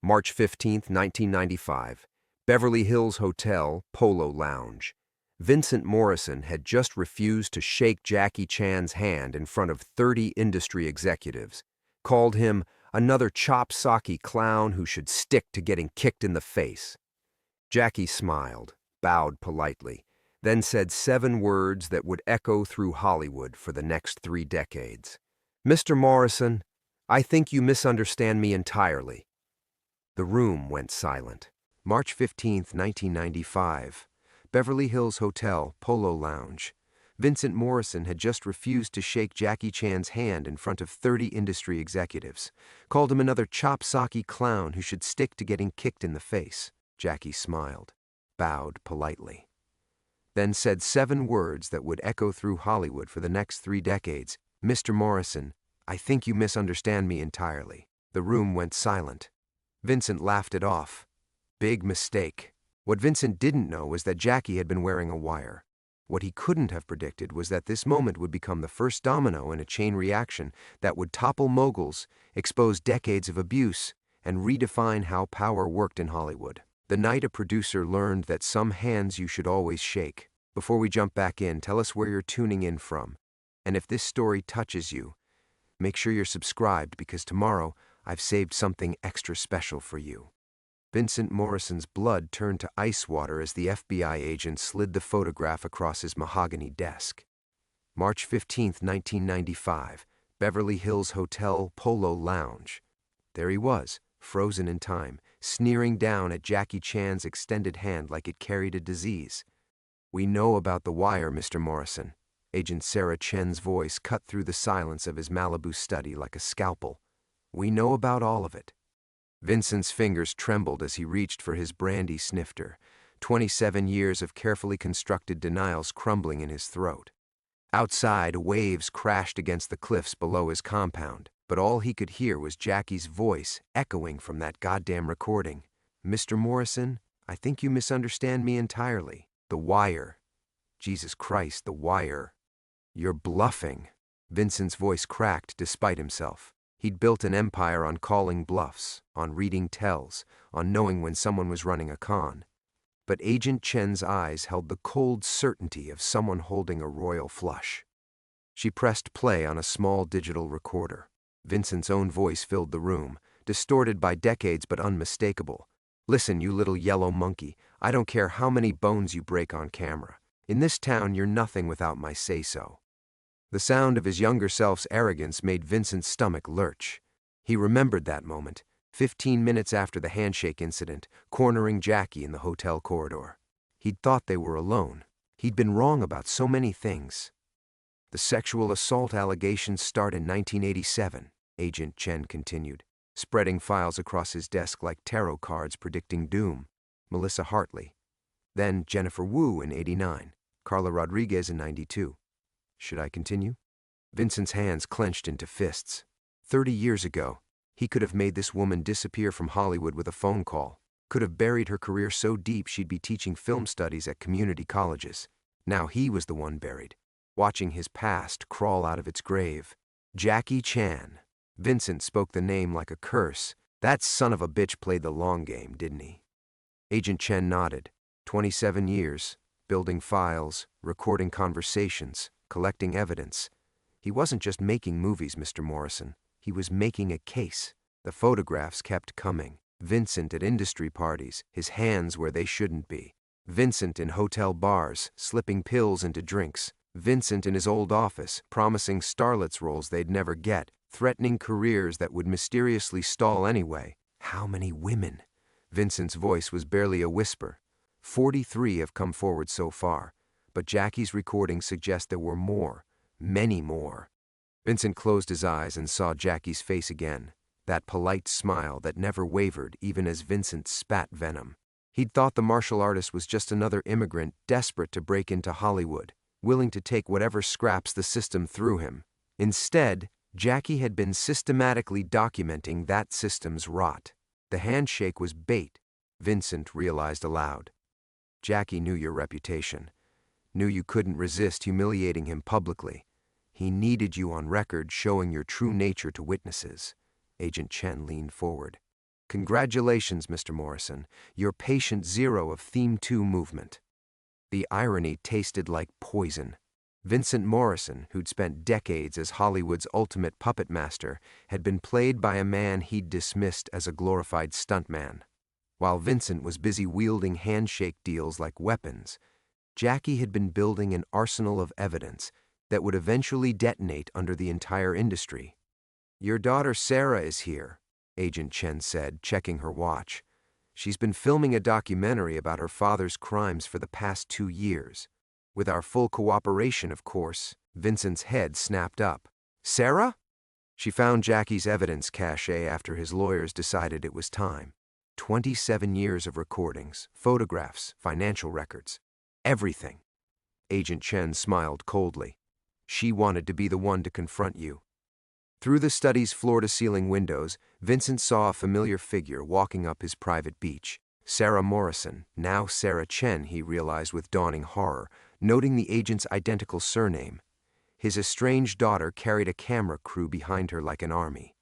March 15, 1995. Beverly Hills Hotel, Polo Lounge. Vincent Morrison had just refused to shake Jackie Chan's hand in front of 30 industry executives, called him another chop-socky clown who should stick to getting kicked in the face. Jackie smiled, bowed politely, then said 7 words that would echo through Hollywood for the next 3 decades. "Mr. Morrison, I think you misunderstand me entirely." The room went silent. March 15, 1995. Beverly Hills Hotel, Polo Lounge. Vincent Morrison had just refused to shake Jackie Chan's hand in front of 30 industry executives, called him another chop-socky clown who should stick to getting kicked in the face. Jackie smiled, bowed politely, then said 7 words that would echo through Hollywood for the next 3 decades. "Mr. Morrison, I think you misunderstand me entirely." The room went silent. Vincent laughed it off. Big mistake. What Vincent didn't know was that Jackie had been wearing a wire. What he couldn't have predicted was that this moment would become the first domino in a chain reaction that would topple moguls, expose decades of abuse, and redefine how power worked in Hollywood. The night a producer learned that some hands you should always shake. Before we jump back in, tell us where you're tuning in from. And if this story touches you, make sure you're subscribed because tomorrow I've saved something extra special for you. Vincent Morrison's blood turned to ice water as the FBI agent slid the photograph across his mahogany desk. March 15, 1995, Beverly Hills Hotel, Polo Lounge. There he was, frozen in time, sneering down at Jackie Chan's extended hand like it carried a disease. "We know about the wire, Mr. Morrison." Agent Sarah Chen's voice cut through the silence of his Malibu study like a scalpel. "We know about all of it." Vincent's fingers trembled as he reached for his brandy snifter, 27 years of carefully constructed denials crumbling in his throat. Outside, waves crashed against the cliffs below his compound, but all he could hear was Jackie's voice echoing from that goddamn recording. "Mr. Morrison, I think you misunderstand me entirely. The wire. Jesus Christ, the wire. You're bluffing." Vincent's voice cracked despite himself. He'd built an empire on calling bluffs, on reading tells, on knowing when someone was running a con. But Agent Chen's eyes held the cold certainty of someone holding a royal flush. She pressed play on a small digital recorder. Vincent's own voice filled the room, distorted by decades but unmistakable. "Listen, you little yellow monkey, I don't care how many bones you break on camera. In this town, you're nothing without my say-so." The sound of his younger self's arrogance made Vincent's stomach lurch. He remembered that moment, 15 minutes after the handshake incident, cornering Jackie in the hotel corridor. He'd thought they were alone. He'd been wrong about so many things. "The sexual assault allegations start in 1987, Agent Chen continued, spreading files across his desk like tarot cards predicting doom. Melissa Hartley. Then Jennifer Wu in 89, Carla Rodriguez in 92. Should I continue? Vincent's hands clenched into fists. 30 years ago, he could have made this woman disappear from Hollywood with a phone call, could have buried her career so deep she'd be teaching film studies at community colleges. Now he was the one buried, watching his past crawl out of its grave. Jackie Chan. Vincent spoke the name like a curse. That son of a bitch played the long game, didn't he? Agent Chen nodded. 27 years, building files, recording conversations, collecting evidence. He wasn't just making movies, Mr. Morrison. He was making a case. The photographs kept coming. Vincent at industry parties, his hands where they shouldn't be. Vincent in hotel bars, slipping pills into drinks. Vincent in his old office, promising starlets roles they'd never get, threatening careers that would mysteriously stall anyway. How many women? Vincent's voice was barely a whisper. 43 have come forward so far, but Jackie's recordings suggest there were more, many more. Vincent closed his eyes and saw Jackie's face again, that polite smile that never wavered even as Vincent spat venom. He'd thought the martial artist was just another immigrant desperate to break into Hollywood, willing to take whatever scraps the system threw him. Instead, Jackie had been systematically documenting that system's rot. The handshake was bait, Vincent realized aloud. Jackie knew your reputation, knew you couldn't resist humiliating him publicly. He needed you on record showing your true nature to witnesses. Agent Chen leaned forward. Congratulations, Mr. Morrison. You're patient zero of Theme 2 movement. The irony tasted like poison. Vincent Morrison, who'd spent decades as Hollywood's ultimate puppet master, had been played by a man he'd dismissed as a glorified stuntman. While Vincent was busy wielding handshake deals like weapons, Jackie had been building an arsenal of evidence that would eventually detonate under the entire industry. "Your daughter Sarah is here," Agent Chen said, checking her watch. "She's been filming a documentary about her father's crimes for the past 2 years. With our full cooperation, of course." Vincent's head snapped up. "Sarah?" She found Jackie's evidence cache after his lawyers decided it was time. 27 years of recordings, photographs, financial records. Everything. Agent Chen smiled coldly. "She wanted to be the one to confront you." Through the study's floor-to-ceiling windows, Vincent saw a familiar figure walking up his private beach. Sarah Morrison, now Sarah Chen, he realized with dawning horror, noting the agent's identical surname. His estranged daughter carried a camera crew behind her like an army.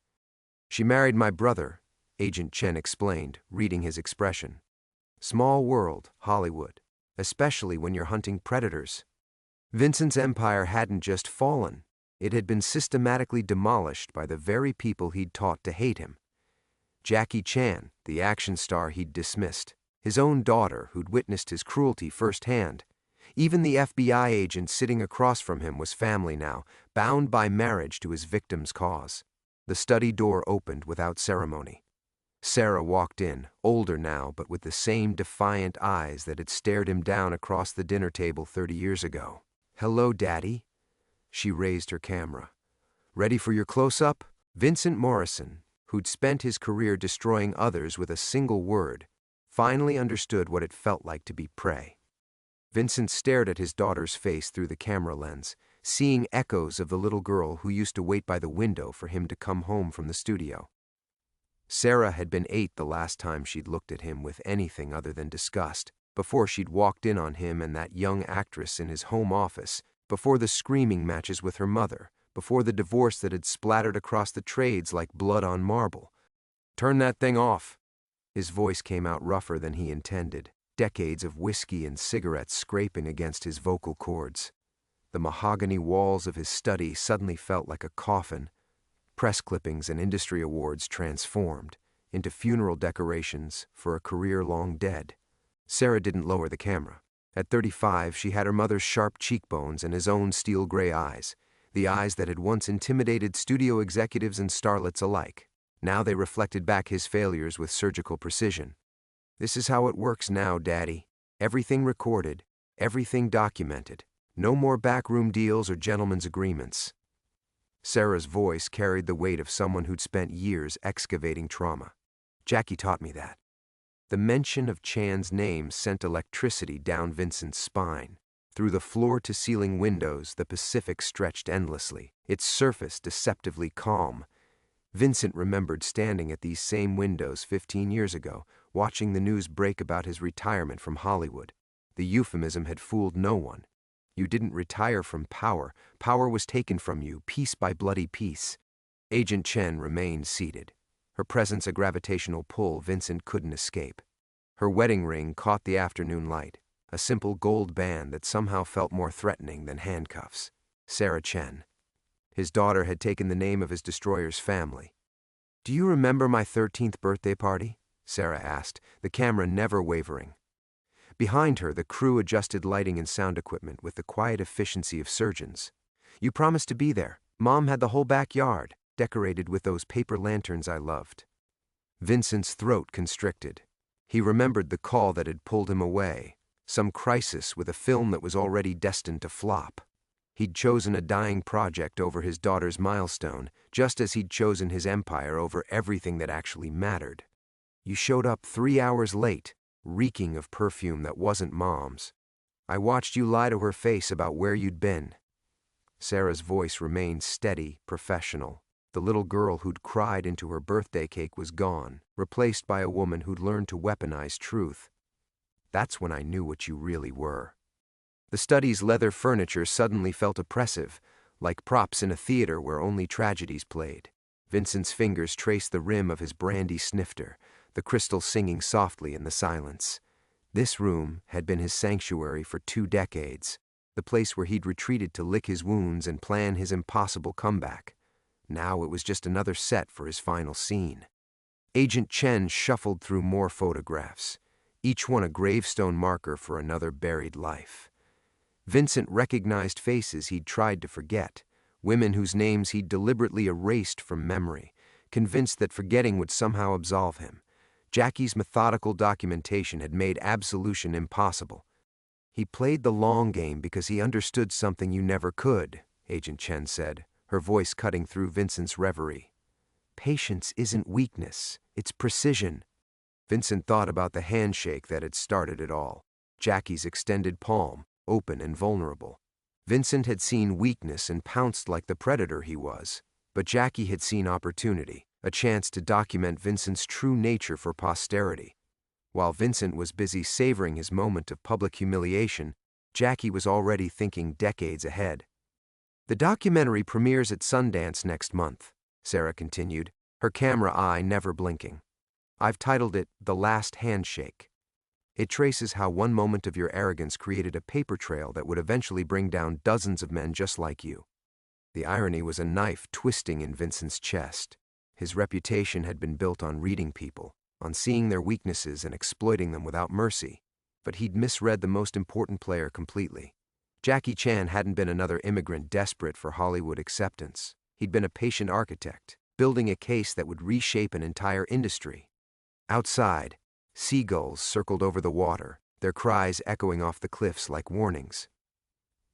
"She married my brother," Agent Chen explained, reading his expression. "Small world, Hollywood, especially when you're hunting predators." Vincent's empire hadn't just fallen. It had been systematically demolished by the very people he'd taught to hate him. Jackie Chan, the action star he'd dismissed, his own daughter who'd witnessed his cruelty firsthand. Even the FBI agent sitting across from him was family now, bound by marriage to his victim's cause. The study door opened without ceremony. Sarah walked in, older now but with the same defiant eyes that had stared him down across the dinner table 30 years ago. "Hello, Daddy." She raised her camera. "Ready for your close-up?" Vincent Morrison, who'd spent his career destroying others with a single word, finally understood what it felt like to be prey. Vincent stared at his daughter's face through the camera lens, seeing echoes of the little girl who used to wait by the window for him to come home from the studio. Sarah had been 8 the last time she'd looked at him with anything other than disgust, before she'd walked in on him and that young actress in his home office, before the screaming matches with her mother, before the divorce that had splattered across the trades like blood on marble. "Turn that thing off." His voice came out rougher than he intended, decades of whiskey and cigarettes scraping against his vocal cords. The mahogany walls of his study suddenly felt like a coffin. Press clippings and industry awards transformed into funeral decorations for a career long dead. Sarah didn't lower the camera. At 35, she had her mother's sharp cheekbones and his own steel-gray eyes, the eyes that had once intimidated studio executives and starlets alike. Now they reflected back his failures with surgical precision. "This is how it works now, Daddy. Everything recorded, everything documented. No more backroom deals or gentlemen's agreements." Sarah's voice carried the weight of someone who'd spent years excavating trauma. "Jackie taught me that." The mention of Chan's name sent electricity down Vincent's spine. Through the floor-to-ceiling windows, the Pacific stretched endlessly, its surface deceptively calm. Vincent remembered standing at these same windows 15 years ago, watching the news break about his retirement from Hollywood. The euphemism had fooled no one. You didn't retire from power. Power was taken from you, piece by bloody piece. Agent Chen remained seated, her presence a gravitational pull Vincent couldn't escape. Her wedding ring caught the afternoon light, a simple gold band that somehow felt more threatening than handcuffs. Sarah Chen. His daughter had taken the name of his destroyer's family. "Do you remember my 13th birthday party?" Sarah asked, the camera never wavering. Behind her, the crew adjusted lighting and sound equipment with the quiet efficiency of surgeons. "You promised to be there. Mom had the whole backyard, decorated with those paper lanterns I loved." Vincent's throat constricted. He remembered the call that had pulled him away, some crisis with a film that was already destined to flop. He'd chosen a dying project over his daughter's milestone, just as he'd chosen his empire over everything that actually mattered. "You showed up 3 hours late, reeking of perfume that wasn't Mom's. I watched you lie to her face about where you'd been." Sarah's voice remained steady, professional. The little girl who'd cried into her birthday cake was gone, replaced by a woman who'd learned to weaponize truth. "That's when I knew what you really were." The study's leather furniture suddenly felt oppressive, like props in a theater where only tragedies played. Vincent's fingers traced the rim of his brandy snifter, the crystal singing softly in the silence. This room had been his sanctuary for 2 decades, the place where he'd retreated to lick his wounds and plan his impossible comeback. Now it was just another set for his final scene. Agent Chen shuffled through more photographs, each one a gravestone marker for another buried life. Vincent recognized faces he'd tried to forget, women whose names he'd deliberately erased from memory, convinced that forgetting would somehow absolve him. Jackie's methodical documentation had made absolution impossible. He played the long game because he understood something you never could, Agent Chen said, her voice cutting through Vincent's reverie. Patience isn't weakness, it's precision. Vincent thought about the handshake that had started it all, Jackie's extended palm, open and vulnerable. Vincent had seen weakness and pounced like the predator he was, but Jackie had seen opportunity, a chance to document Vincent's true nature for posterity. While Vincent was busy savoring his moment of public humiliation, Jackie was already thinking decades ahead. The documentary premieres at Sundance next month, Sarah continued, her camera eye never blinking. I've titled it The Last Handshake. It traces how one moment of your arrogance created a paper trail that would eventually bring down dozens of men just like you. The irony was a knife twisting in Vincent's chest. His reputation had been built on reading people, on seeing their weaknesses and exploiting them without mercy, but he'd misread the most important player completely. Jackie Chan hadn't been another immigrant desperate for Hollywood acceptance. He'd been a patient architect, building a case that would reshape an entire industry. Outside, seagulls circled over the water, their cries echoing off the cliffs like warnings.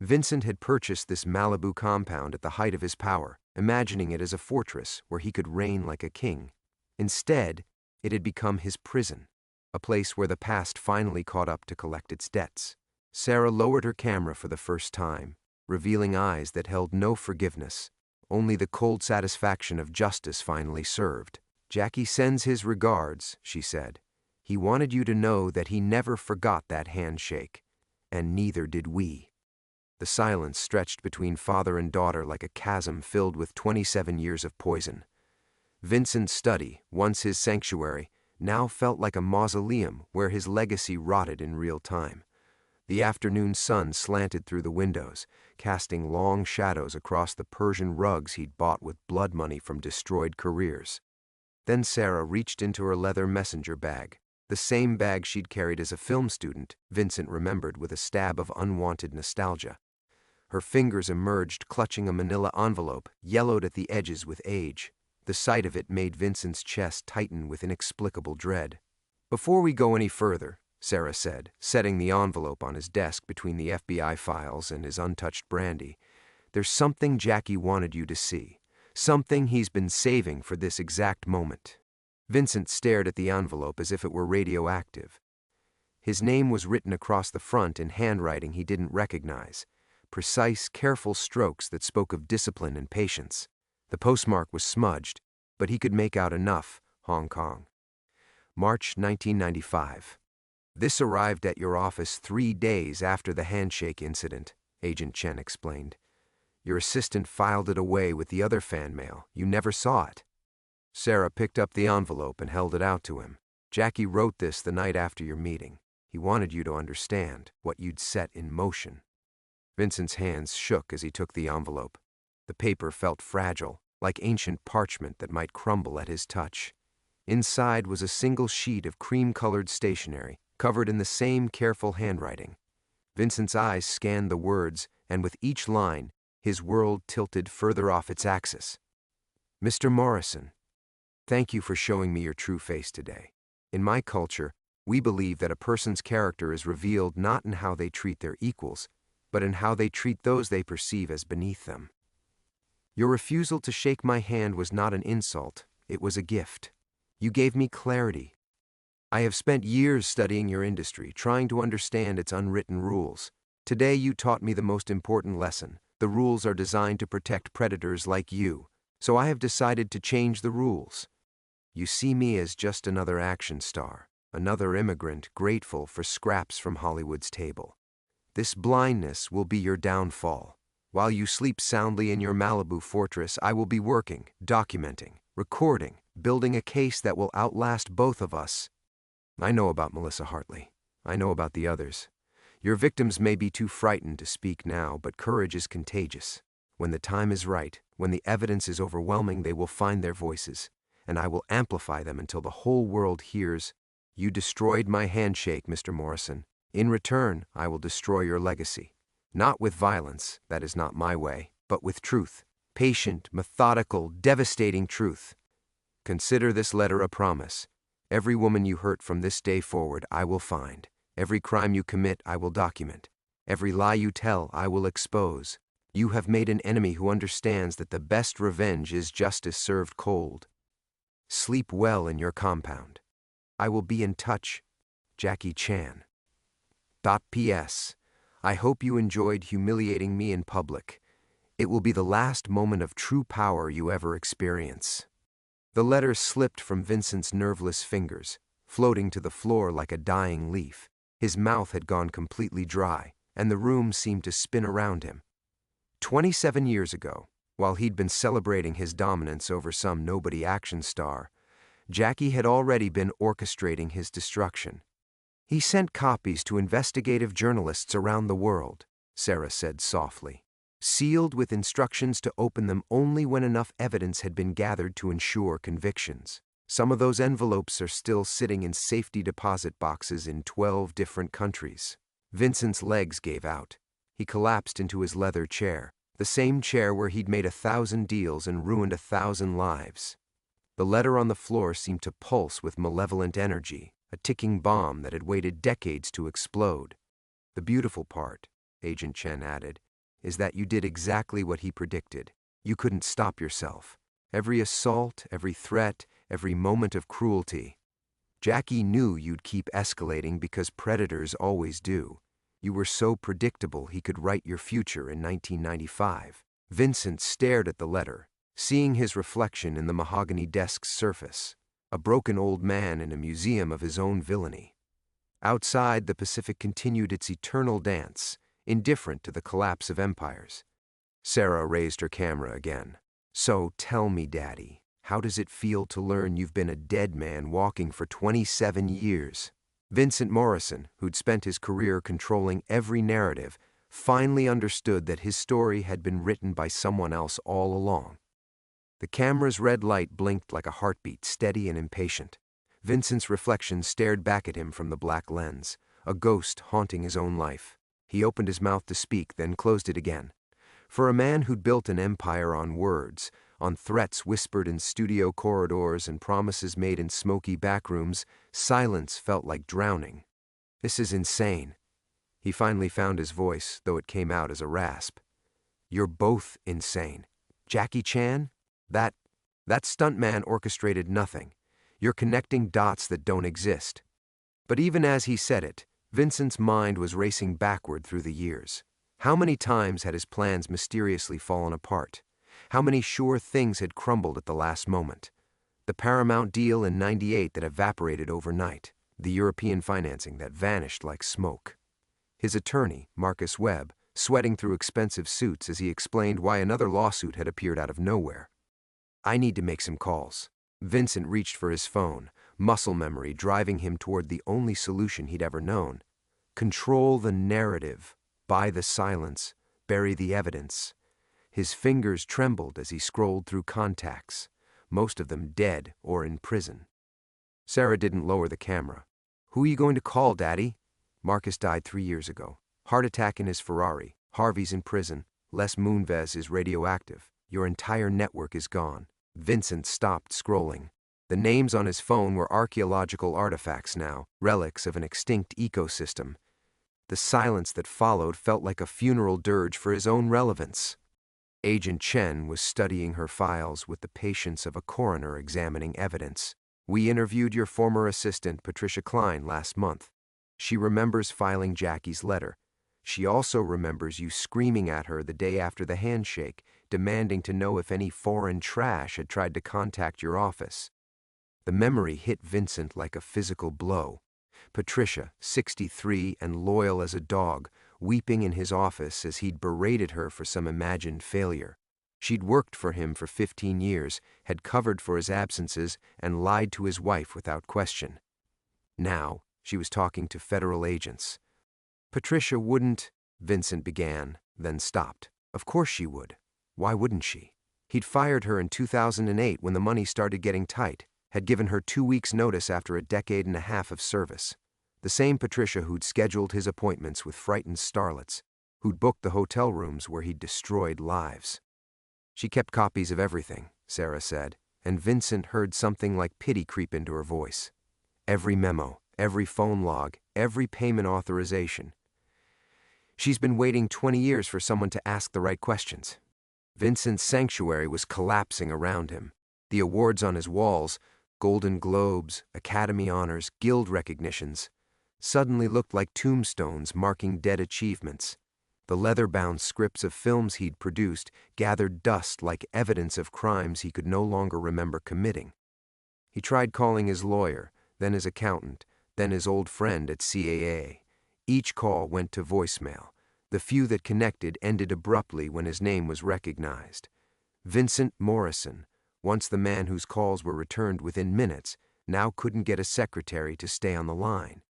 Vincent had purchased this Malibu compound at the height of his power, imagining it as a fortress where he could reign like a king. Instead, it had become his prison, a place where the past finally caught up to collect its debts. Sarah lowered her camera for the first time, revealing eyes that held no forgiveness, only the cold satisfaction of justice finally served. Jackie sends his regards, she said. He wanted you to know that he never forgot that handshake, and neither did we. The silence stretched between father and daughter like a chasm filled with 27 years of poison. Vincent's study, once his sanctuary, now felt like a mausoleum where his legacy rotted in real time. The afternoon sun slanted through the windows, casting long shadows across the Persian rugs he'd bought with blood money from destroyed careers. Then Sarah reached into her leather messenger bag, the same bag she'd carried as a film student, Vincent remembered with a stab of unwanted nostalgia. Her fingers emerged clutching a manila envelope, yellowed at the edges with age. The sight of it made Vincent's chest tighten with inexplicable dread. Before we go any further, Sarah said, setting the envelope on his desk between the FBI files and his untouched brandy, there's something Jackie wanted you to see. Something he's been saving for this exact moment. Vincent stared at the envelope as if it were radioactive. His name was written across the front in handwriting he didn't recognize, precise, careful strokes that spoke of discipline and patience. The postmark was smudged, but he could make out enough, Hong Kong. March 1995. This arrived at your office 3 days after the handshake incident, Agent Chen explained. Your assistant filed it away with the other fan mail. You never saw it. Sarah picked up the envelope and held it out to him. Jackie wrote this the night after your meeting. He wanted you to understand what you'd set in motion. Vincent's hands shook as he took the envelope. The paper felt fragile, like ancient parchment that might crumble at his touch. Inside was a single sheet of cream-colored stationery, covered in the same careful handwriting. Vincent's eyes scanned the words, and with each line, his world tilted further off its axis. Mr. Morrison, thank you for showing me your true face today. In my culture, we believe that a person's character is revealed not in how they treat their equals, but in how they treat those they perceive as beneath them. Your refusal to shake my hand was not an insult, it was a gift. You gave me clarity. I have spent years studying your industry, trying to understand its unwritten rules. Today you taught me the most important lesson. The rules are designed to protect predators like you, so I have decided to change the rules. You see me as just another action star, another immigrant grateful for scraps from Hollywood's table. This blindness will be your downfall. While you sleep soundly in your Malibu fortress, I will be working, documenting, recording, building a case that will outlast both of us. I know about Melissa Hartley. I know about the others. Your victims may be too frightened to speak now, but courage is contagious. When the time is right, when the evidence is overwhelming, they will find their voices, and I will amplify them until the whole world hears. You destroyed my handshake, Mr. Morrison. In return, I will destroy your legacy. Not with violence, that is not my way, but with truth. Patient, methodical, devastating truth. Consider this letter a promise. Every woman you hurt from this day forward, I will find. Every crime you commit, I will document. Every lie you tell, I will expose. You have made an enemy who understands that the best revenge is justice served cold. Sleep well in your compound. I will be in touch. Jackie Chan. P.S. I hope you enjoyed humiliating me in public. It will be the last moment of true power you ever experience. The letter slipped from Vincent's nerveless fingers, floating to the floor like a dying leaf. His mouth had gone completely dry, and the room seemed to spin around him. 27 years ago, while he'd been celebrating his dominance over some nobody action star, Jackie had already been orchestrating his destruction. He sent copies to investigative journalists around the world, Sarah said softly, sealed with instructions to open them only when enough evidence had been gathered to ensure convictions. Some of those envelopes are still sitting in safety deposit boxes in 12 different countries. Vincent's legs gave out. He collapsed into his leather chair, the same chair where he'd made 1,000 deals and ruined 1,000 lives. The letter on the floor seemed to pulse with malevolent energy, a ticking bomb that had waited decades to explode. The beautiful part, Agent Chen added, is that you did exactly what he predicted. You couldn't stop yourself. Every assault, every threat, every moment of cruelty. Jackie knew you'd keep escalating because predators always do. You were so predictable he could write your future in 1995. Vincent stared at the letter, seeing his reflection in the mahogany desk's surface, a broken old man in a museum of his own villainy. Outside, the Pacific continued its eternal dance, indifferent to the collapse of empires. Sarah raised her camera again. So tell me, Daddy, how does it feel to learn you've been a dead man walking for 27 years? Vincent Morrison, who'd spent his career controlling every narrative, finally understood that his story had been written by someone else all along. The camera's red light blinked like a heartbeat, steady and impatient. Vincent's reflection stared back at him from the black lens, a ghost haunting his own life. He opened his mouth to speak, then closed it again. For a man who'd built an empire on words, on threats whispered in studio corridors and promises made in smoky backrooms, silence felt like drowning. This is insane. He finally found his voice, though it came out as a rasp. You're both insane. Jackie Chan? That stuntman orchestrated nothing. You're connecting dots that don't exist. But even as he said it, Vincent's mind was racing backward through the years. How many times had his plans mysteriously fallen apart? How many sure things had crumbled at the last moment? The Paramount deal in '98 that evaporated overnight. The European financing that vanished like smoke. His attorney, Marcus Webb, sweating through expensive suits as he explained why another lawsuit had appeared out of nowhere. I need to make some calls. Vincent reached for his phone, muscle memory driving him toward the only solution he'd ever known. Control the narrative. Buy the silence, bury the evidence. His fingers trembled as he scrolled through contacts, most of them dead or in prison. Sarah didn't lower the camera. Who are you going to call, Daddy? Marcus died 3 years ago. Heart attack in his Ferrari. Harvey's in prison. Les Moonves is radioactive. Your entire network is gone. Vincent stopped scrolling. The names on his phone were archaeological artifacts now, relics of an extinct ecosystem. The silence that followed felt like a funeral dirge for his own relevance. Agent Chen was studying her files with the patience of a coroner examining evidence. We interviewed your former assistant, Patricia Klein, last month. She remembers filing Jackie's letter. She also remembers you screaming at her the day after the handshake, demanding to know if any foreign trash had tried to contact your office. The memory hit Vincent like a physical blow. Patricia, 63 and loyal as a dog, weeping in his office as he'd berated her for some imagined failure. She'd worked for him for 15 years, had covered for his absences, and lied to his wife without question. Now, she was talking to federal agents. Patricia wouldn't, Vincent began, then stopped. Of course she would. Why wouldn't she? He'd fired her in 2008 when the money started getting tight, had given her 2 weeks' notice after a decade and a half of service. The same Patricia who'd scheduled his appointments with frightened starlets, who'd booked the hotel rooms where he'd destroyed lives. She kept copies of everything, Sarah said, and Vincent heard something like pity creep into her voice. Every memo, every phone log, every payment authorization. She's been waiting 20 years for someone to ask the right questions. Vincent's sanctuary was collapsing around him. The awards on his walls, Golden Globes, Academy Honors, Guild recognitions, suddenly looked like tombstones marking dead achievements. The leather-bound scripts of films he'd produced gathered dust like evidence of crimes he could no longer remember committing. He tried calling his lawyer, then his accountant, then his old friend at CAA. Each call went to voicemail. The few that connected ended abruptly when his name was recognized. Vincent Morrison, once the man whose calls were returned within minutes, now couldn't get a secretary to stay on the line.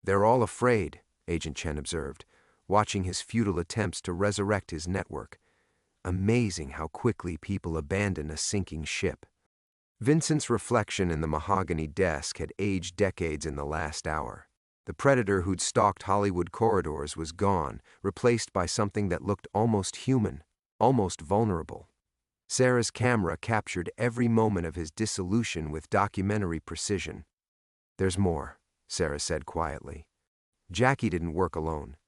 "They're all afraid," Agent Chen observed, watching his futile attempts to resurrect his network. Amazing how quickly people abandon a sinking ship. Vincent's reflection in the mahogany desk had aged decades in the last hour. The predator who'd stalked Hollywood corridors was gone, replaced by something that looked almost human, almost vulnerable. Sarah's camera captured every moment of his dissolution with documentary precision. "There's more," Sarah said quietly. "Jackie didn't work alone.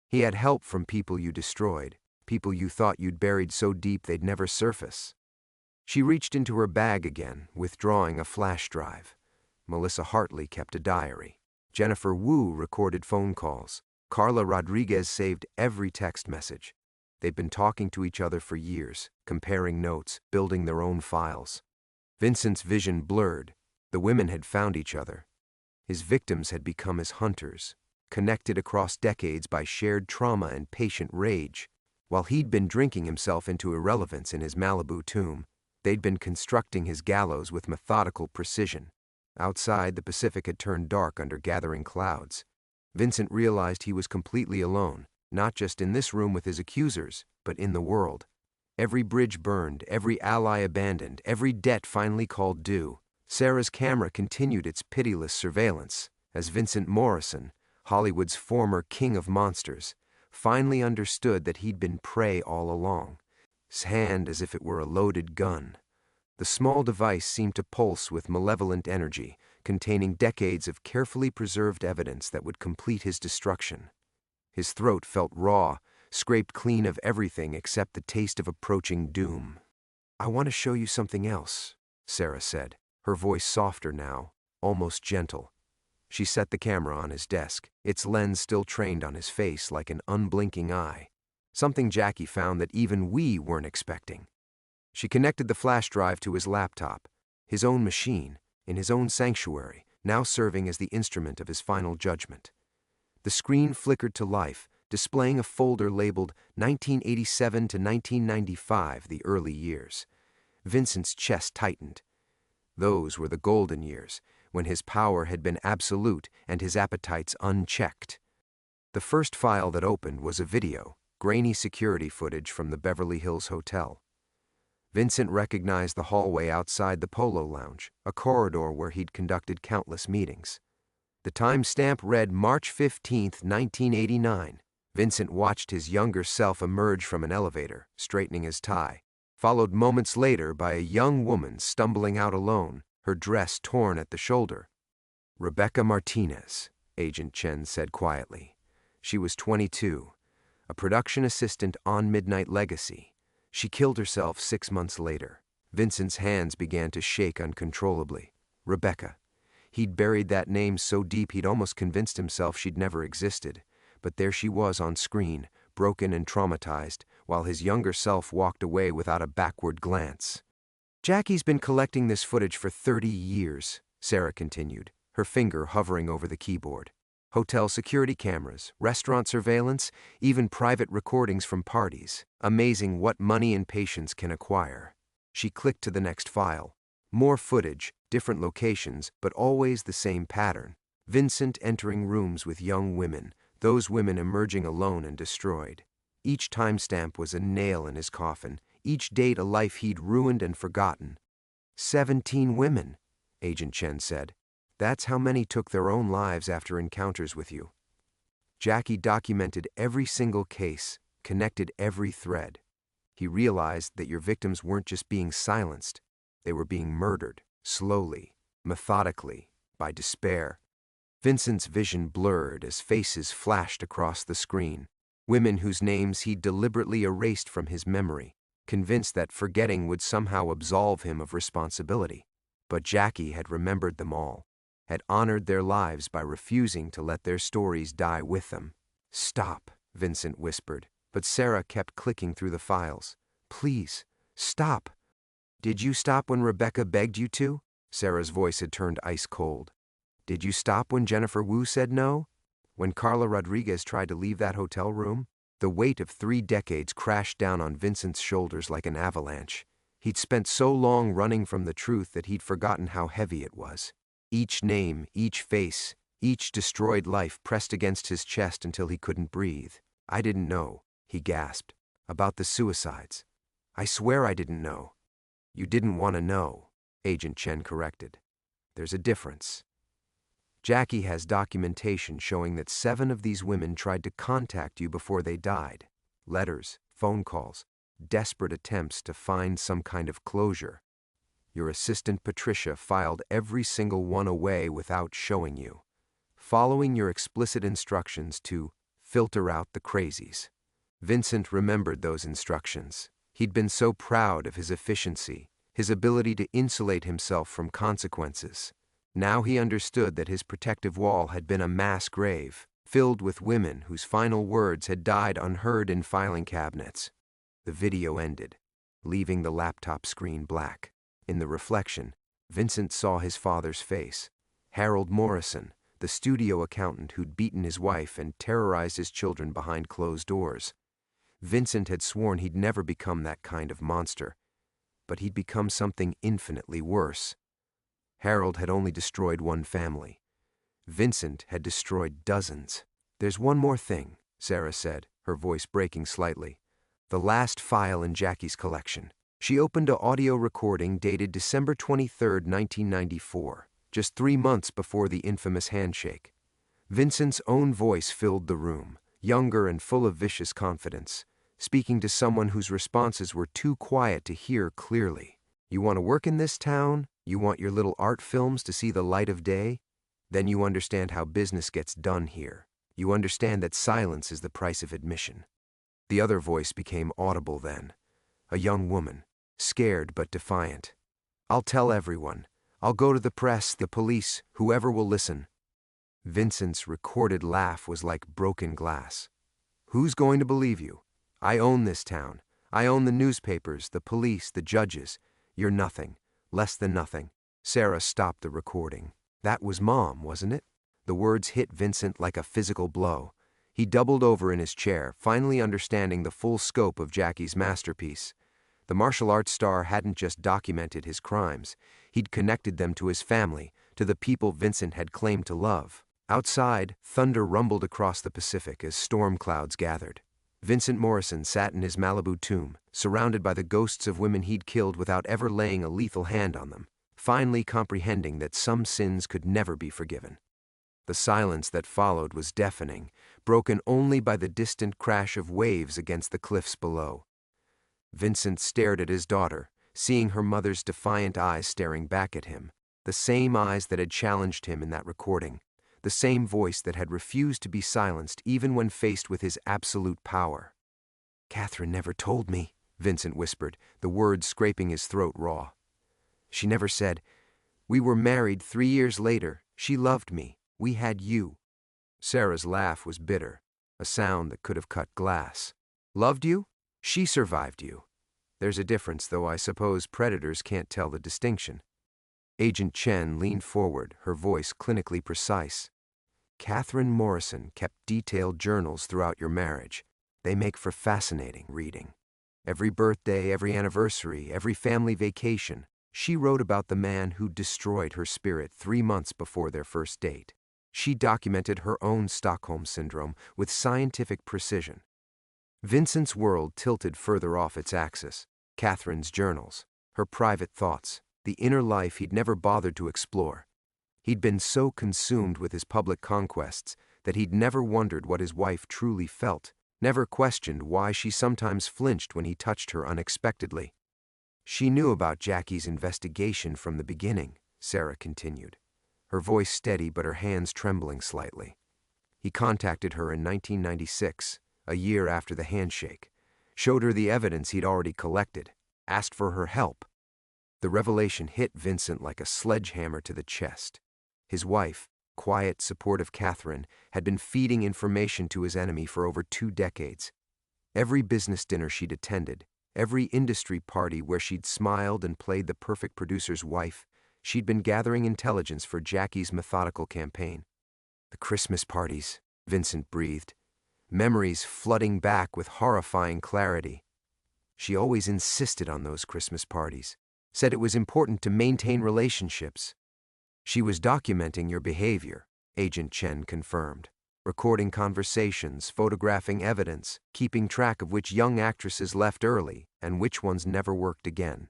He had help from people you destroyed, people you thought you'd buried so deep they'd never surface." She reached into her bag again, withdrawing a flash drive. Melissa Hartley kept a diary. Jennifer Wu recorded phone calls. Carla Rodriguez saved every text message. They'd been talking to each other for years, comparing notes, building their own files. Vincent's vision blurred. The women had found each other. His victims had become his hunters, connected across decades by shared trauma and patient rage. While he'd been drinking himself into irrelevance in his Malibu tomb, they'd been constructing his gallows with methodical precision. Outside, the Pacific had turned dark under gathering clouds. Vincent realized he was completely alone, not just in this room with his accusers, but in the world. Every bridge burned, every ally abandoned, every debt finally called due. Sarah's camera continued its pitiless surveillance, as Vincent Morrison, Hollywood's former king of monsters, finally understood that he'd been prey all along. His hand as if it were a loaded gun. The small device seemed to pulse with malevolent energy, containing decades of carefully preserved evidence that would complete his destruction. His throat felt raw, scraped clean of everything except the taste of approaching doom. "I want to show you something else," Sarah said, her voice softer now, almost gentle. She set the camera on his desk, its lens still trained on his face like an unblinking eye. Something Jackie found that even we weren't expecting. She connected the flash drive to his laptop, his own machine, in his own sanctuary, now serving as the instrument of his final judgment. The screen flickered to life, displaying a folder labeled 1987 to 1995, the early years. Vincent's chest tightened. Those were the golden years, when his power had been absolute and his appetites unchecked. The first file that opened was a video, grainy security footage from the Beverly Hills Hotel. Vincent recognized the hallway outside the Polo Lounge, a corridor where he'd conducted countless meetings. The timestamp read March 15, 1989. Vincent watched his younger self emerge from an elevator, straightening his tie, followed moments later by a young woman stumbling out alone, her dress torn at the shoulder. "Rebecca Martinez," Agent Chen said quietly. She was 22, a production assistant on Midnight Legacy. She killed herself 6 months later. Vincent's hands began to shake uncontrollably. Rebecca. He'd buried that name so deep he'd almost convinced himself she'd never existed. But there she was on screen, broken and traumatized, while his younger self walked away without a backward glance. "Jackie's been collecting this footage for 30 years, Sarah continued, her finger hovering over the keyboard. Hotel security cameras, restaurant surveillance, even private recordings from parties. Amazing what money and patience can acquire. She clicked to the next file. More footage, different locations, but always the same pattern. Vincent entering rooms with young women, those women emerging alone and destroyed. Each timestamp was a nail in his coffin, each date a life he'd ruined and forgotten. 17 women, Agent Chen said. That's how many took their own lives after encounters with you. Jackie documented every single case, connected every thread. He realized that your victims weren't just being silenced, they were being murdered, slowly, methodically, by despair. Vincent's vision blurred as faces flashed across the screen, women whose names he'd deliberately erased from his memory, convinced that forgetting would somehow absolve him of responsibility. But Jackie had remembered them all, had honored their lives by refusing to let their stories die with them. "Stop," Vincent whispered, but Sarah kept clicking through the files. "Please, stop." "Did you stop when Rebecca begged you to?" Sarah's voice had turned ice cold. "Did you stop when Jennifer Wu said no? When Carla Rodriguez tried to leave that hotel room?" The weight of 3 decades crashed down on Vincent's shoulders like an avalanche. He'd spent so long running from the truth that he'd forgotten how heavy it was. Each name, each face, each destroyed life pressed against his chest until he couldn't breathe. "I didn't know," he gasped, "about the suicides. I swear I didn't know." "You didn't want to know," Agent Chen corrected. "There's a difference. Jackie has documentation showing that 7 of these women tried to contact you before they died. Letters, phone calls, desperate attempts to find some kind of closure. Your assistant Patricia filed every single one away without showing you, following your explicit instructions to filter out the crazies." Vincent remembered those instructions. He'd been so proud of his efficiency, his ability to insulate himself from consequences. Now he understood that his protective wall had been a mass grave, filled with women whose final words had died unheard in filing cabinets. The video ended, leaving the laptop screen black. In the reflection, Vincent saw his father's face. Harold Morrison, the studio accountant who'd beaten his wife and terrorized his children behind closed doors. Vincent had sworn he'd never become that kind of monster, but he'd become something infinitely worse. Harold had only destroyed one family. Vincent had destroyed dozens. "There's one more thing," Sarah said, her voice breaking slightly. "The last file in Jackie's collection." She opened an audio recording dated December 23, 1994, just 3 months before the infamous handshake. Vincent's own voice filled the room, younger and full of vicious confidence, speaking to someone whose responses were too quiet to hear clearly. "You want to work in this town? You want your little art films to see the light of day? Then you understand how business gets done here. You understand that silence is the price of admission." The other voice became audible then. A young woman, scared but defiant. "I'll tell everyone. I'll go to the press, the police, whoever will listen." Vincent's recorded laugh was like broken glass. "Who's going to believe you? I own this town. I own the newspapers, the police, the judges. You're nothing. Less than nothing." Sarah stopped the recording. "That was Mom, wasn't it?" The words hit Vincent like a physical blow. He doubled over in his chair, finally understanding the full scope of Jackie's masterpiece. The martial arts star hadn't just documented his crimes. He'd connected them to his family, to the people Vincent had claimed to love. Outside, thunder rumbled across the Pacific as storm clouds gathered. Vincent Morrison sat in his Malibu tomb, surrounded by the ghosts of women he'd killed without ever laying a lethal hand on them, finally comprehending that some sins could never be forgiven. The silence that followed was deafening, broken only by the distant crash of waves against the cliffs below. Vincent stared at his daughter, seeing her mother's defiant eyes staring back at him, the same eyes that had challenged him in that recording, the same voice that had refused to be silenced even when faced with his absolute power. "Catherine never told me," Vincent whispered, the words scraping his throat raw. "She never said, 'We were married 3 years later. She loved me. We had you.'" Sarah's laugh was bitter, a sound that could have cut glass. "Loved you? She survived you. There's a difference, though I suppose predators can't tell the distinction." Agent Chen leaned forward, her voice clinically precise. Catherine Morrison kept detailed journals throughout your marriage. They make for fascinating reading. Every birthday, every anniversary, every family vacation, she wrote about the man who destroyed her spirit 3 months before their first date. She documented her own Stockholm Syndrome with scientific precision. Vincent's world tilted further off its axis. Catherine's journals, her private thoughts, the inner life he'd never bothered to explore. He'd been so consumed with his public conquests that he'd never wondered what his wife truly felt, never questioned why she sometimes flinched when he touched her unexpectedly. She knew about Jackie's investigation from the beginning, Sarah continued, her voice steady but her hands trembling slightly. He contacted her in 1996, a year after the handshake, showed her the evidence he'd already collected, asked for her help. The revelation hit Vincent like a sledgehammer to the chest. His wife, quiet, supportive Catherine, had been feeding information to his enemy for over 2 decades. Every business dinner she'd attended, every industry party where she'd smiled and played the perfect producer's wife, she'd been gathering intelligence for Jackie's methodical campaign. The Christmas parties, Vincent breathed, memories flooding back with horrifying clarity. She always insisted on those Christmas parties, said it was important to maintain relationships. She was documenting your behavior, Agent Chen confirmed, recording conversations, photographing evidence, keeping track of which young actresses left early and which ones never worked again.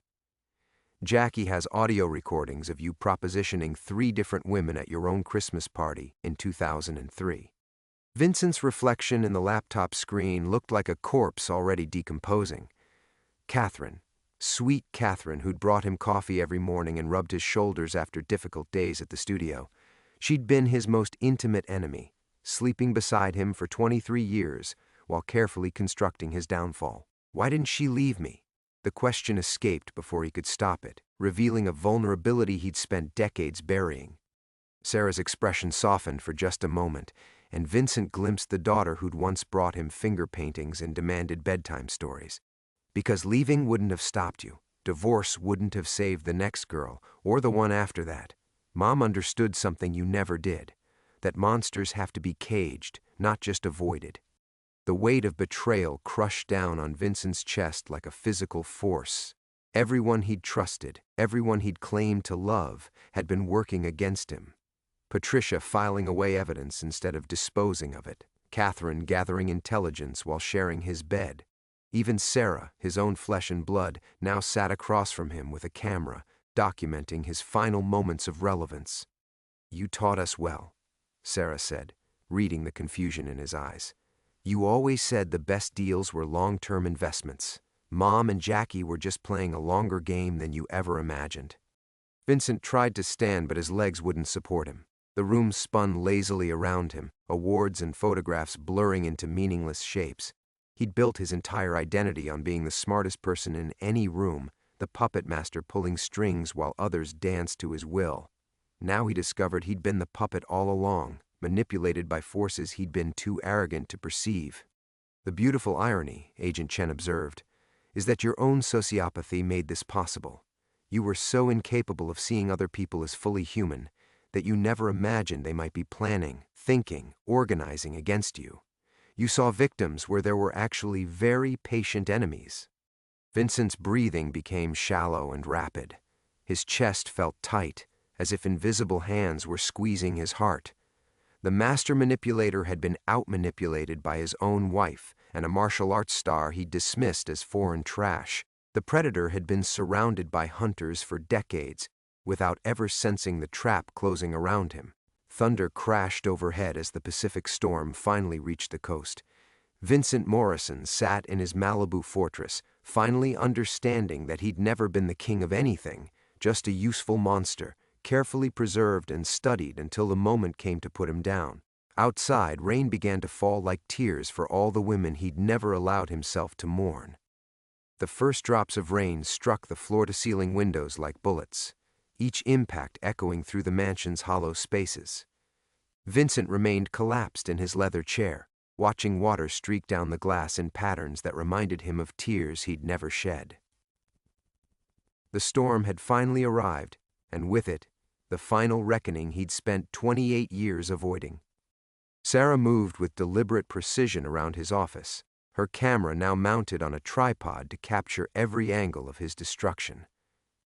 Jackie has audio recordings of you propositioning 3 different women at your own Christmas party in 2003. Vincent's reflection in the laptop screen looked like a corpse already decomposing. Catherine, sweet Catherine who'd brought him coffee every morning and rubbed his shoulders after difficult days at the studio. She'd been his most intimate enemy, sleeping beside him for 23 years while carefully constructing his downfall. Why didn't she leave me? The question escaped before he could stop it, revealing a vulnerability he'd spent decades burying. Sarah's expression softened for just a moment, and Vincent glimpsed the daughter who'd once brought him finger paintings and demanded bedtime stories. Because leaving wouldn't have stopped you. Divorce wouldn't have saved the next girl, or the one after that. Mom understood something you never did, that monsters have to be caged, not just avoided. The weight of betrayal crushed down on Vincent's chest like a physical force. Everyone he'd trusted, everyone he'd claimed to love, had been working against him. Patricia filing away evidence instead of disposing of it. Catherine gathering intelligence while sharing his bed. Even Sarah, his own flesh and blood, now sat across from him with a camera, documenting his final moments of relevance. "You taught us well," Sarah said, reading the confusion in his eyes. "You always said the best deals were long-term investments. Mom and Jackie were just playing a longer game than you ever imagined." Vincent tried to stand, but his legs wouldn't support him. The room spun lazily around him, awards and photographs blurring into meaningless shapes. He'd built his entire identity on being the smartest person in any room, the puppet master pulling strings while others danced to his will. Now he discovered he'd been the puppet all along, manipulated by forces he'd been too arrogant to perceive. The beautiful irony, Agent Chen observed, is that your own sociopathy made this possible. You were so incapable of seeing other people as fully human that you never imagined they might be planning, thinking, organizing against you. You saw victims where there were actually very patient enemies. Vincent's breathing became shallow and rapid. His chest felt tight, as if invisible hands were squeezing his heart. The master manipulator had been out-manipulated by his own wife and a martial arts star he dismissed as foreign trash. The predator had been surrounded by hunters for decades, without ever sensing the trap closing around him. Thunder crashed overhead as the Pacific storm finally reached the coast. Vincent Morrison sat in his Malibu fortress, finally understanding that he'd never been the king of anything, just a useful monster, carefully preserved and studied until the moment came to put him down. Outside, rain began to fall like tears for all the women he'd never allowed himself to mourn. The first drops of rain struck the floor-to-ceiling windows like bullets, each impact echoing through the mansion's hollow spaces. Vincent remained collapsed in his leather chair, watching water streak down the glass in patterns that reminded him of tears he'd never shed. The storm had finally arrived, and with it, the final reckoning he'd spent 28 years avoiding. Sarah moved with deliberate precision around his office, her camera now mounted on a tripod to capture every angle of his destruction.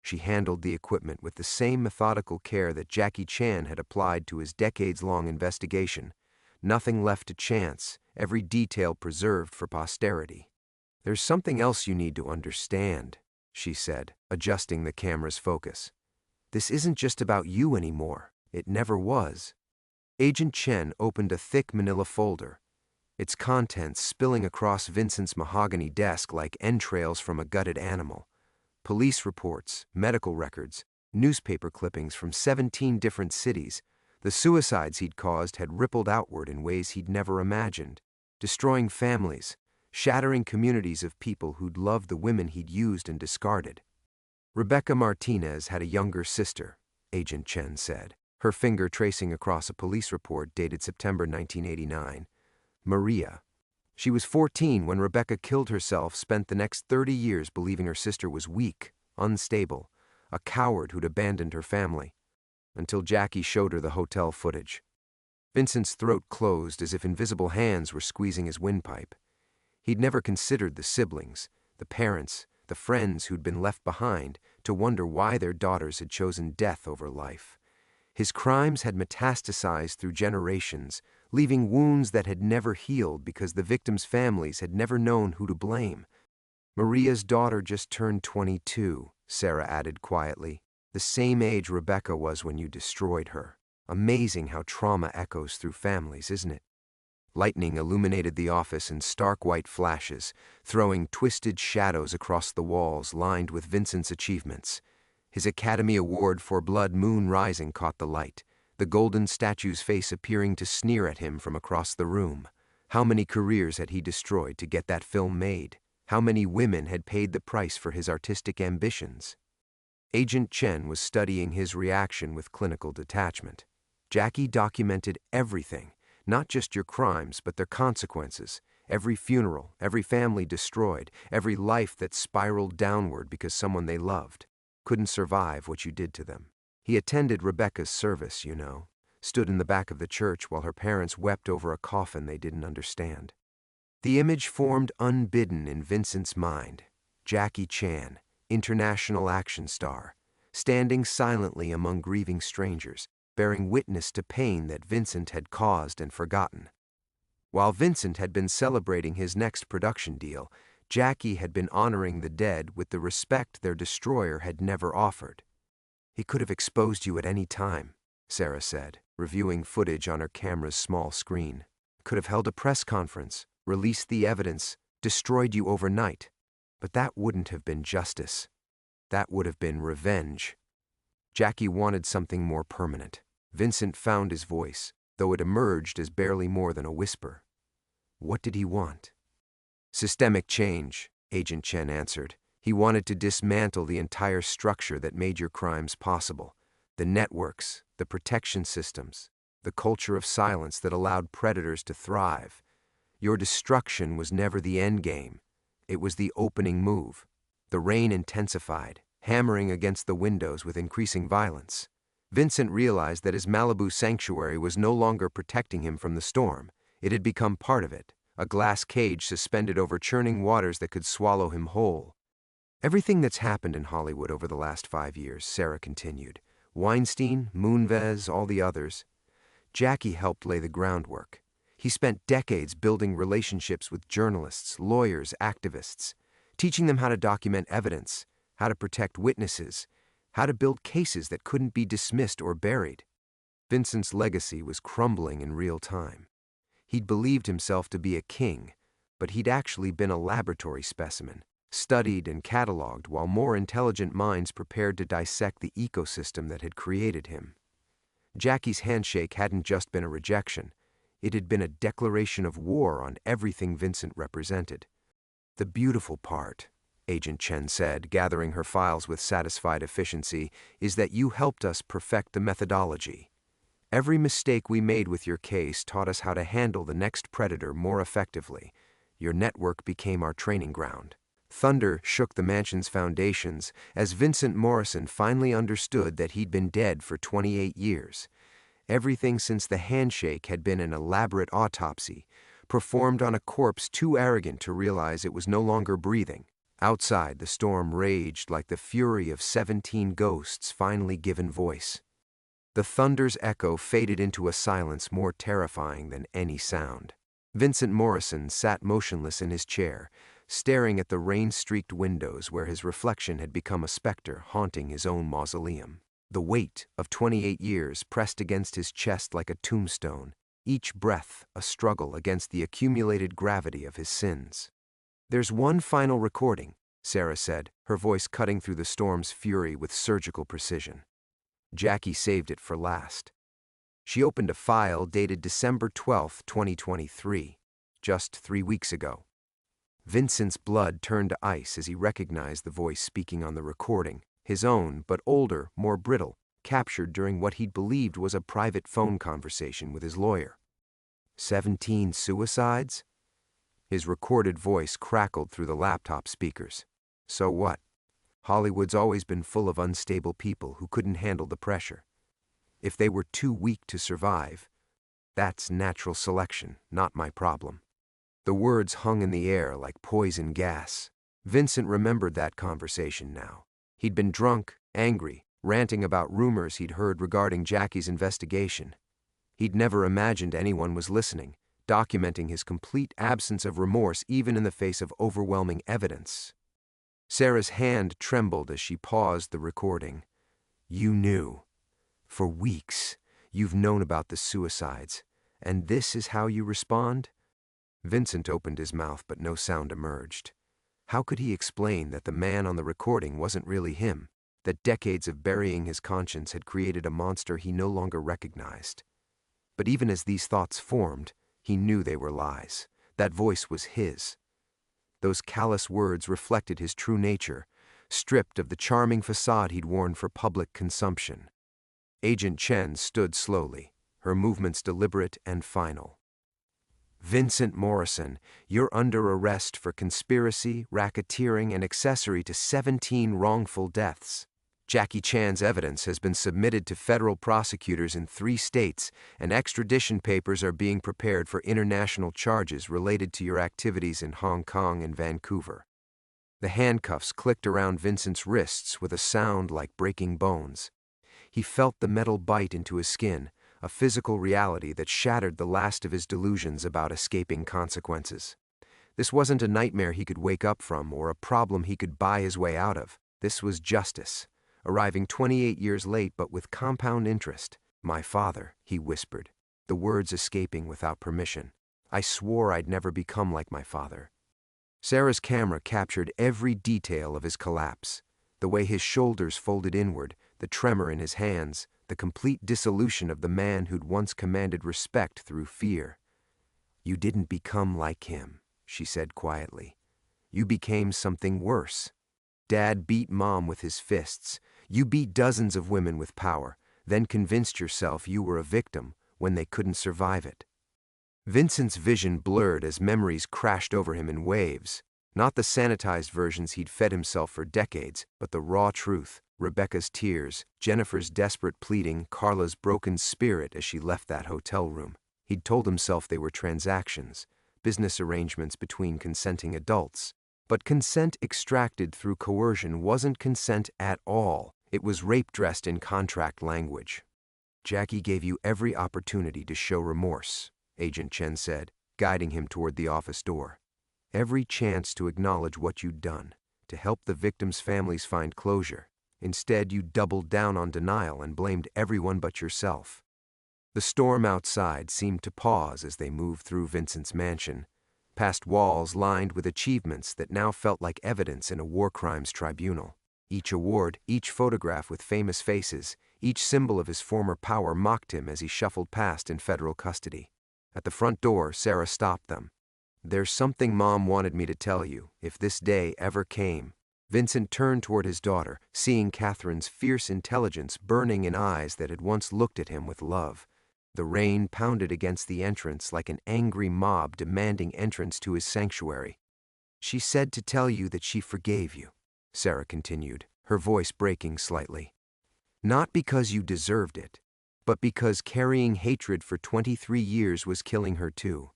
She handled the equipment with the same methodical care that Jackie Chan had applied to his decades-long investigation. Nothing left to chance, every detail preserved for posterity. "There's something else you need to understand," she said, adjusting the camera's focus. "This isn't just about you anymore. It never was." Agent Chen opened a thick manila folder, its contents spilling across Vincent's mahogany desk like entrails from a gutted animal. Police reports, medical records, newspaper clippings from 17 different cities. The suicides he'd caused had rippled outward in ways he'd never imagined, destroying families, shattering communities of people who'd loved the women he'd used and discarded. Rebecca Martinez had a younger sister, Agent Chen said, her finger tracing across a police report dated September 1989. Maria. She was 14 when Rebecca killed herself, spent the next 30 years believing her sister was weak, unstable, a coward who'd abandoned her family, until Jackie showed her the hotel footage. Vincent's throat closed as if invisible hands were squeezing his windpipe. He'd never considered the siblings, the parents, the friends who'd been left behind, to wonder why their daughters had chosen death over life. His crimes had metastasized through generations, leaving wounds that had never healed because the victims' families had never known who to blame. Maria's daughter just turned 22, Sarah added quietly, the same age Rebecca was when you destroyed her. Amazing how trauma echoes through families, isn't it? Lightning illuminated the office in stark white flashes, throwing twisted shadows across the walls lined with Vincent's achievements. His Academy Award for Blood Moon Rising caught the light, the golden statue's face appearing to sneer at him from across the room. How many careers had he destroyed to get that film made? How many women had paid the price for his artistic ambitions? Agent Chen was studying his reaction with clinical detachment. Jackie documented everything, not just your crimes, but their consequences. Every funeral, every family destroyed, every life that spiraled downward because someone they loved couldn't survive what you did to them. He attended Rebecca's service, stood in the back of the church while her parents wept over a coffin they didn't understand. The image formed unbidden in Vincent's mind. Jackie Chan, international action star, standing silently among grieving strangers, bearing witness to pain that Vincent had caused and forgotten. While Vincent had been celebrating his next production deal, Jackie had been honoring the dead with the respect their destroyer had never offered. "He could have exposed you at any time," Sarah said, reviewing footage on her camera's small screen. "Could have held a press conference, released the evidence, destroyed you overnight. But that wouldn't have been justice. That would have been revenge." Jackie wanted something more permanent. Vincent found his voice, though it emerged as barely more than a whisper. What did he want? "Systemic change," Agent Chen answered. "He wanted to dismantle the entire structure that made your crimes possible. The networks, the protection systems, the culture of silence that allowed predators to thrive. Your destruction was never the end game. It was the opening move." The rain intensified, hammering against the windows with increasing violence. Vincent realized that his Malibu sanctuary was no longer protecting him from the storm. It had become part of it, a glass cage suspended over churning waters that could swallow him whole. "Everything that's happened in Hollywood over the last 5 years," Sarah continued. "Weinstein, Moonves, all the others. Jackie helped lay the groundwork. He spent decades building relationships with journalists, lawyers, activists, teaching them how to document evidence, how to protect witnesses, how to build cases that couldn't be dismissed or buried." Vincent's legacy was crumbling in real time. He'd believed himself to be a king, but he'd actually been a laboratory specimen, studied and cataloged while more intelligent minds prepared to dissect the ecosystem that had created him. Jackie's handshake hadn't just been a rejection. It had been a declaration of war on everything Vincent represented. "The beautiful part," Agent Chen said, gathering her files with satisfied efficiency, "is that you helped us perfect the methodology. Every mistake we made with your case taught us how to handle the next predator more effectively. Your network became our training ground." Thunder shook the mansion's foundations as Vincent Morrison finally understood that he'd been dead for 28 years. Everything since the handshake had been an elaborate autopsy, performed on a corpse too arrogant to realize it was no longer breathing. Outside, the storm raged like the fury of 17 ghosts finally given voice. The thunder's echo faded into a silence more terrifying than any sound. Vincent Morrison sat motionless in his chair, staring at the rain-streaked windows where his reflection had become a specter haunting his own mausoleum. The weight of 28 years pressed against his chest like a tombstone, each breath a struggle against the accumulated gravity of his sins. "There's one final recording," Sarah said, her voice cutting through the storm's fury with surgical precision. Jackie saved it for last. She opened a file dated December 12, 2023, just 3 weeks ago. Vincent's blood turned to ice as he recognized the voice speaking on the recording, his own, but older, more brittle, captured during what he'd believed was a private phone conversation with his lawyer. 17 suicides? His recorded voice crackled through the laptop speakers. So what? Hollywood's always been full of unstable people who couldn't handle the pressure. If they were too weak to survive, that's natural selection, not my problem. The words hung in the air like poison gas. Vincent remembered that conversation now. He'd been drunk, angry, ranting about rumors he'd heard regarding Jackie's investigation. He'd never imagined anyone was listening, documenting his complete absence of remorse even in the face of overwhelming evidence. Sarah's hand trembled as she paused the recording. "You knew. For weeks, you've known about the suicides, and this is how you respond?" Vincent opened his mouth, but no sound emerged. How could he explain that the man on the recording wasn't really him, that decades of burying his conscience had created a monster he no longer recognized? But even as these thoughts formed, he knew they were lies. That voice was his. Those callous words reflected his true nature, stripped of the charming facade he'd worn for public consumption. Agent Chen stood slowly, her movements deliberate and final. "Vincent Morrison, you're under arrest for conspiracy, racketeering, and accessory to 17 wrongful deaths. Jackie Chan's evidence has been submitted to federal prosecutors in 3 states, and extradition papers are being prepared for international charges related to your activities in Hong Kong and Vancouver." The handcuffs clicked around Vincent's wrists with a sound like breaking bones. He felt the metal bite into his skin, a physical reality that shattered the last of his delusions about escaping consequences. This wasn't a nightmare he could wake up from or a problem he could buy his way out of. This was justice, arriving 28 years late but with compound interest. "My father," he whispered, the words escaping without permission. "I swore I'd never become like my father." Sarah's camera captured every detail of his collapse, the way his shoulders folded inward, the tremor in his hands, the complete dissolution of the man who'd once commanded respect through fear. "You didn't become like him," she said quietly. "You became something worse. Dad beat Mom with his fists. You beat dozens of women with power, then convinced yourself you were a victim when they couldn't survive it." Vincent's vision blurred as memories crashed over him in waves. Not the sanitized versions he'd fed himself for decades, but the raw truth. Rebecca's tears, Jennifer's desperate pleading, Carla's broken spirit as she left that hotel room. He'd told himself they were transactions, business arrangements between consenting adults. But consent extracted through coercion wasn't consent at all. It was rape dressed in contract language. "Jackie gave you every opportunity to show remorse," Agent Chen said, guiding him toward the office door. "Every chance to acknowledge what you'd done, to help the victims' families find closure. Instead, you doubled down on denial and blamed everyone but yourself." The storm outside seemed to pause as they moved through Vincent's mansion, past walls lined with achievements that now felt like evidence in a war crimes tribunal. Each award, each photograph with famous faces, each symbol of his former power mocked him as he shuffled past in federal custody. At the front door, Sarah stopped them. "There's something Mom wanted me to tell you, if this day ever came." Vincent turned toward his daughter, seeing Catherine's fierce intelligence burning in eyes that had once looked at him with love. The rain pounded against the entrance like an angry mob demanding entrance to his sanctuary. "She said to tell you that she forgave you," Sarah continued, her voice breaking slightly. "Not because you deserved it, but because carrying hatred for 23 years was killing her too.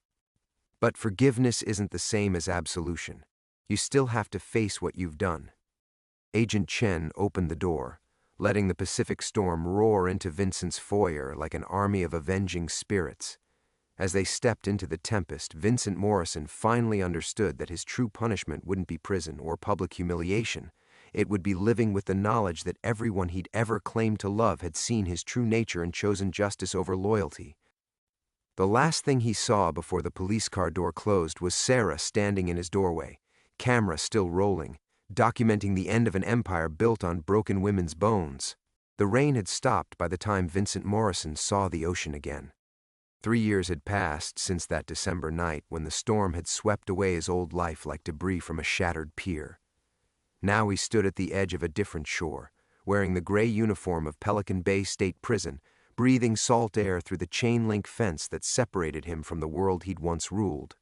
But forgiveness isn't the same as absolution. You still have to face what you've done. Agent Chen opened the door, letting the Pacific Storm roar into Vincent's foyer like an army of avenging spirits. As they stepped into the tempest, Vincent Morrison finally understood that his true punishment wouldn't be prison or public humiliation. It would be living with the knowledge that everyone he'd ever claimed to love had seen his true nature and chosen justice over loyalty. The last thing he saw before the police car door closed was Sarah standing in his doorway, camera still rolling, documenting the end of an empire built on broken women's bones. The rain had stopped by the time Vincent Morrison saw the ocean again. 3 years had passed since that December night when the storm had swept away his old life like debris from a shattered pier. Now he stood at the edge of a different shore, wearing the gray uniform of Pelican Bay State Prison, breathing salt air through the chain-link fence that separated him from the world he'd once ruled.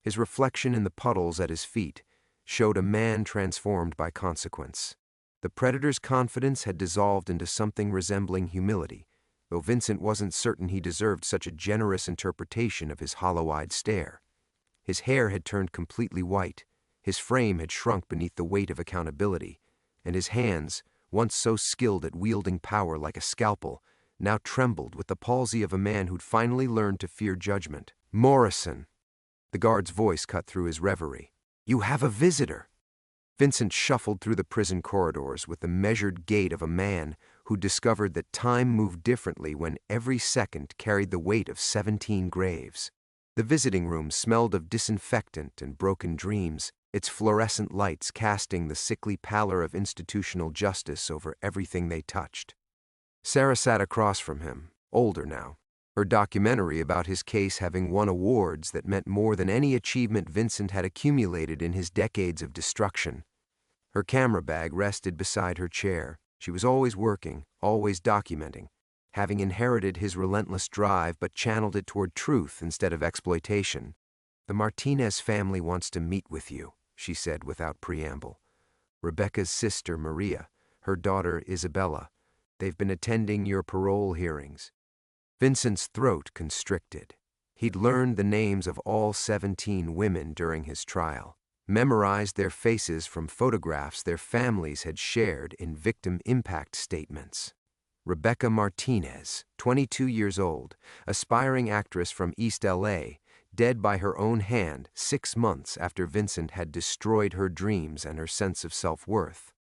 His reflection in the puddles at his feet showed a man transformed by consequence. The predator's confidence had dissolved into something resembling humility, though Vincent wasn't certain he deserved such a generous interpretation of his hollow-eyed stare. His hair had turned completely white, his frame had shrunk beneath the weight of accountability, and his hands, once so skilled at wielding power like a scalpel, now trembled with the palsy of a man who'd finally learned to fear judgment. "Morrison!" The guard's voice cut through his reverie. "You have a visitor!" Vincent shuffled through the prison corridors with the measured gait of a man who discovered that time moved differently when every second carried the weight of 17 graves. The visiting room smelled of disinfectant and broken dreams, its fluorescent lights casting the sickly pallor of institutional justice over everything they touched. Sarah sat across from him, older now, her documentary about his case having won awards that meant more than any achievement Vincent had accumulated in his decades of destruction. Her camera bag rested beside her chair. She was always working, always documenting, having inherited his relentless drive but channeled it toward truth instead of exploitation. "The Martinez family wants to meet with you," she said without preamble. "Rebecca's sister, Maria, her daughter, Isabella. They've been attending your parole hearings." Vincent's throat constricted. He'd learned the names of all 17 women during his trial, memorized their faces from photographs their families had shared in victim impact statements. Rebecca Martinez, 22 years old, aspiring actress from East LA, dead by her own hand 6 months after Vincent had destroyed her dreams and her sense of self-worth.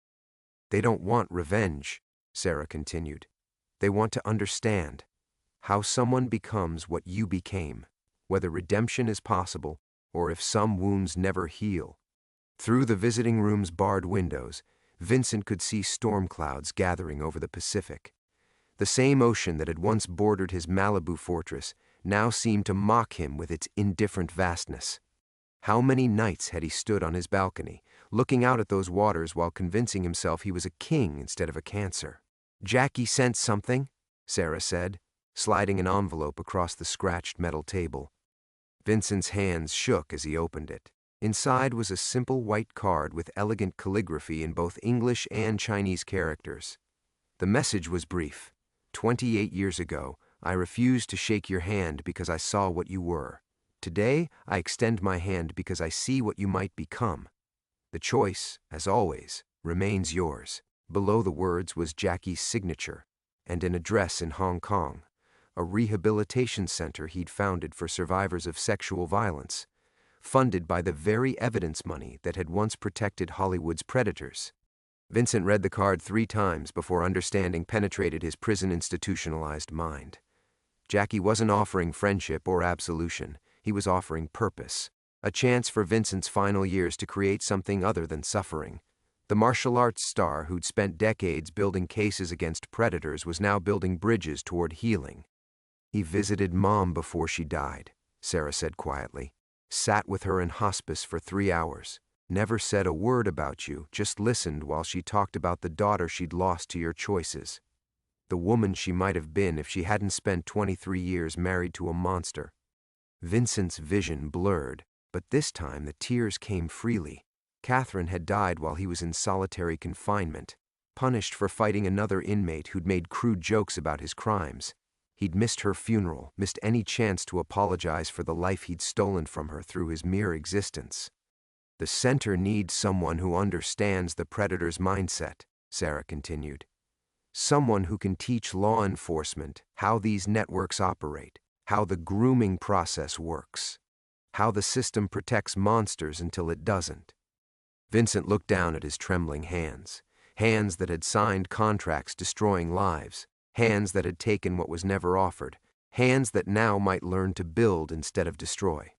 "They don't want revenge," Sarah continued. "They want to understand how someone becomes what you became, whether redemption is possible or if some wounds never heal." Through the visiting room's barred windows, Vincent could see storm clouds gathering over the Pacific. The same ocean that had once bordered his Malibu fortress now seemed to mock him with its indifferent vastness. How many nights had he stood on his balcony, looking out at those waters while convincing himself he was a king instead of a cancer? "Jackie sent something," Sarah said, sliding an envelope across the scratched metal table. Vincent's hands shook as he opened it. Inside was a simple white card with elegant calligraphy in both English and Chinese characters. The message was brief. 28 years ago, I refused to shake your hand because I saw what you were. Today, I extend my hand because I see what you might become. The choice, as always, remains yours." Below the words was Jackie's signature, and an address in Hong Kong, a rehabilitation center he'd founded for survivors of sexual violence, funded by the very evidence money that had once protected Hollywood's predators. Vincent read the card 3 times before understanding penetrated his prison-institutionalized mind. Jackie wasn't offering friendship or absolution. He was offering purpose, a chance for Vincent's final years to create something other than suffering. The martial arts star who'd spent decades building cases against predators was now building bridges toward healing. "He visited Mom before she died," Sarah said quietly. "Sat with her in hospice for 3 hours. Never said a word about you, just listened while she talked about the daughter she'd lost to your choices. The woman she might have been if she hadn't spent 23 years married to a monster." Vincent's vision blurred, but this time the tears came freely. Catherine had died while he was in solitary confinement, punished for fighting another inmate who'd made crude jokes about his crimes. He'd missed her funeral, missed any chance to apologize for the life he'd stolen from her through his mere existence. The center needs someone who understands the predator's mindset, Sarah continued. Someone who can teach law enforcement how these networks operate, how the grooming process works, how the system protects monsters until it doesn't. Vincent looked down at his trembling hands, hands that had signed contracts destroying lives, hands that had taken what was never offered, hands that now might learn to build instead of destroy.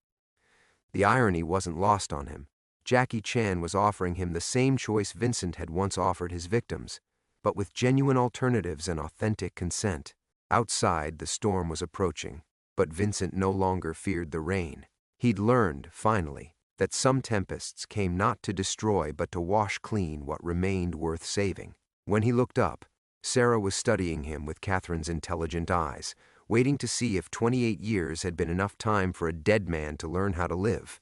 The irony wasn't lost on him. Jackie Chan was offering him the same choice Vincent had once offered his victims, but with genuine alternatives and authentic consent. Outside, the storm was approaching, but Vincent no longer feared the rain. He'd learned, finally, that some tempests came not to destroy but to wash clean what remained worth saving. When he looked up, Sarah was studying him with Catherine's intelligent eyes, waiting to see if 28 years had been enough time for a dead man to learn how to live.